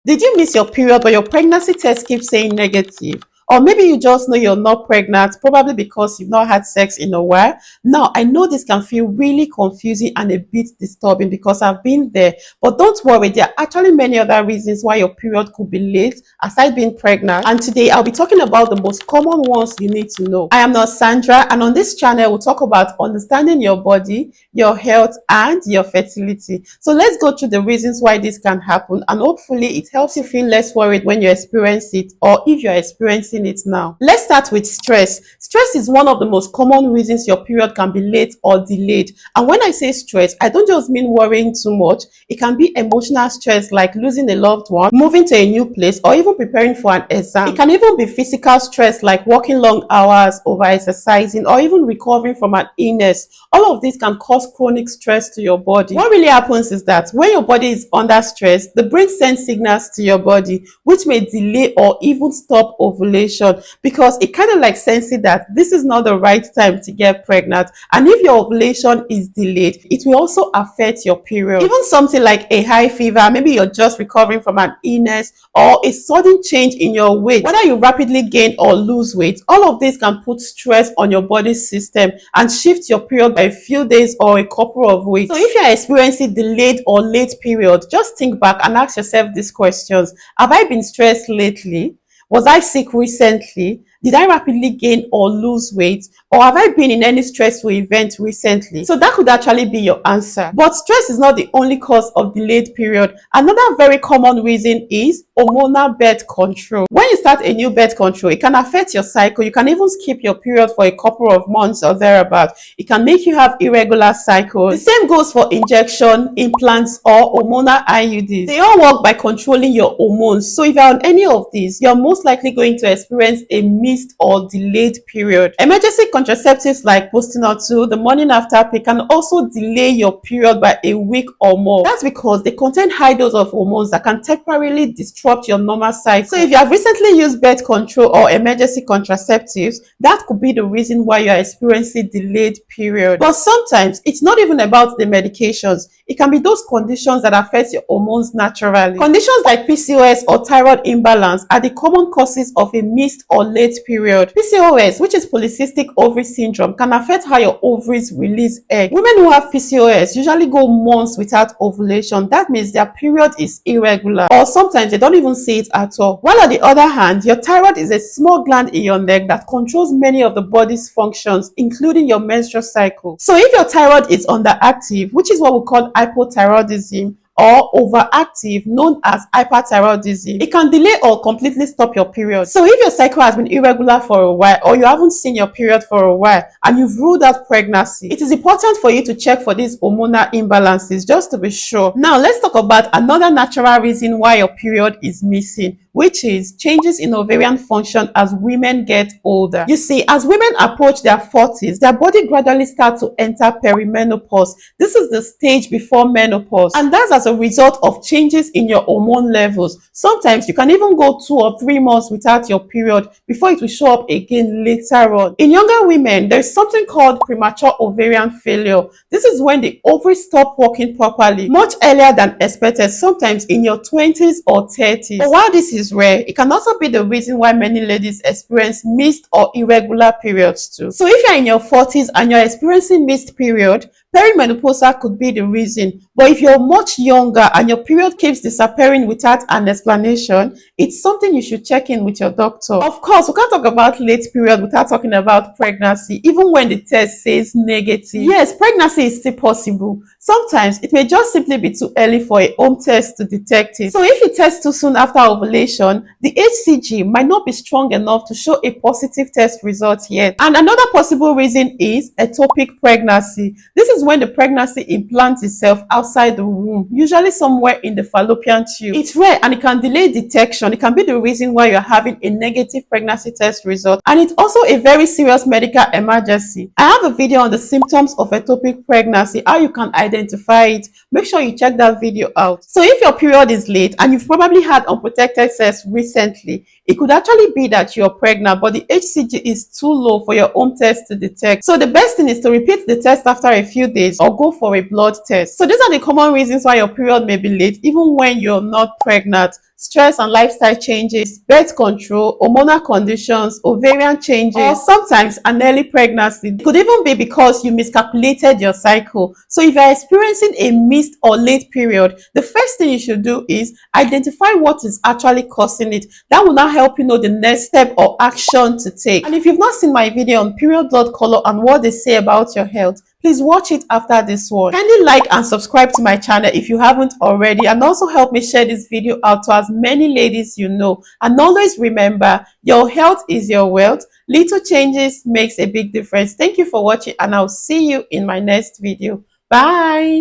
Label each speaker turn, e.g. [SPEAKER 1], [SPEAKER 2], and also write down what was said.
[SPEAKER 1] Did you miss your period but your pregnancy test keeps saying negative? Or maybe you just know you're not pregnant, probably because you've not had sex in a while. Now, I know this can feel really confusing and a bit disturbing because I've been there. But don't worry, there are actually many other reasons why your period could be late aside being pregnant. And today, I'll be talking about the most common ones you need to know. I am not Sandra, and on this channel, we'll talk about understanding your body, your health, and your fertility. So let's go through the reasons why this can happen, and hopefully it helps you feel less worried when you experience it, or if you're experiencing it now. Let's start with stress. Stress is one of the most common reasons your period can be late or delayed. And when I say stress, I don't just mean worrying too much. It can be emotional stress like losing a loved one, moving to a new place, or even preparing for an exam. It can even be physical stress like working long hours, over-exercising, or even recovering from an illness. All of this can cause chronic stress to your body. What really happens is that when your body is under stress, the brain sends signals to your body, which may delay or even stop ovulation, because it kind of like senses that this is not the right time to get pregnant. And if your ovulation is delayed, it will also affect your period. Even something like a high fever, maybe you're just recovering from an illness, or a sudden change in your weight, whether you rapidly gain or lose weight, all of this can put stress on your body system and shift your period by a few days or a couple of weeks. So if you're experiencing delayed or late period, just think back and ask yourself these questions. Have I been stressed lately? Was I sick recently? Did I rapidly gain or lose weight? Or have I been in any stressful event recently? So that could actually be your answer. But stress is not the only cause of delayed period. Another very common reason is hormonal birth control. When you start a new birth control, it can affect your cycle. You can even skip your period for a couple of months or thereabout. It can make you have irregular cycles. The same goes for injection, implants, or hormonal IUDs. They all work by controlling your hormones. So if you're on any of these, you're most likely going to experience a missed or delayed period. Emergency contraceptives like Postinor 2, the morning after pill, can also delay your period by a week or more. That's because they contain high dose of hormones that can temporarily disrupt your normal cycle. So if you have recently used birth control or emergency contraceptives, that could be the reason why you're experiencing delayed period. But sometimes it's not even about the medications. It can be those conditions that affect your hormones naturally. Conditions like PCOS or thyroid imbalance are the common causes of a missed or late period. PCOS, which is polycystic ovary syndrome, can affect how your ovaries release egg. Women who have PCOS usually go months without ovulation. That means their period is irregular, or sometimes they don't even see it at all. While on the other hand, your thyroid is a small gland in your neck that controls many of the body's functions, including your menstrual cycle. So if your thyroid is underactive, which is what we call hypothyroidism, or overactive, known as hyperthyroidism, it can delay or completely stop your period. So if your cycle has been irregular for a while, or you haven't seen your period for a while, and you've ruled out pregnancy, it is important for you to check for these hormonal imbalances just to be sure. Now let's talk about another natural reason why your period is missing, which is changes in ovarian function as women get older. You see, as women approach their 40s, their body gradually starts to enter perimenopause. This is the stage before menopause, and that's as a result of changes in your hormone levels. Sometimes you can even go 2 or 3 months without your period before it will show up again later on. In younger women, there's something called premature ovarian failure. This is when the ovaries stop working properly much earlier than expected, sometimes in your 20s or 30s. But while this is rare, it can also be the reason why many ladies experience missed or irregular periods too. So if you're in your 40s and you're experiencing missed period, perimenopausal could be the reason. But if you're much younger and your period keeps disappearing without an explanation, it's something you should check in with your doctor. Of course, we can't talk about late period without talking about pregnancy, even when the test says negative. Yes, pregnancy is still possible. Sometimes it may just simply be too early for a home test to detect it. So if you test too soon after ovulation, the HCG might not be strong enough to show a positive test result yet. And another possible reason is ectopic pregnancy. This is when the pregnancy implants itself outside the womb, usually somewhere in the fallopian tube. It's rare and it can delay detection. It can be the reason why you're having a negative pregnancy test result, and it's also a very serious medical emergency. I have a video on the symptoms of ectopic pregnancy, how you can identify it. Make sure you check that video out. So if your period is late and you've probably had unprotected sex recently, it could actually be that you're pregnant, but the HCG is too low for your home test to detect. So the best thing is to repeat the test after a few few days or go for a blood test. So these are the common reasons why your period may be late even when you're not pregnant. Stress and lifestyle changes, birth control, hormonal conditions, ovarian changes, or sometimes an early pregnancy. It could even be because you miscalculated your cycle. So if you're experiencing a missed or late period, the first thing you should do is identify what is actually causing it. That will now help you know the next step or action to take. And if you've not seen my video on period blood color and what they say about your health, please watch it after this one. Kindly like and subscribe to my channel if you haven't already, and also help me share this video out to as many ladies you know. And always remember, your health is your wealth. Little changes makes a big difference. Thank you for watching, and I'll see you in my next video. Bye.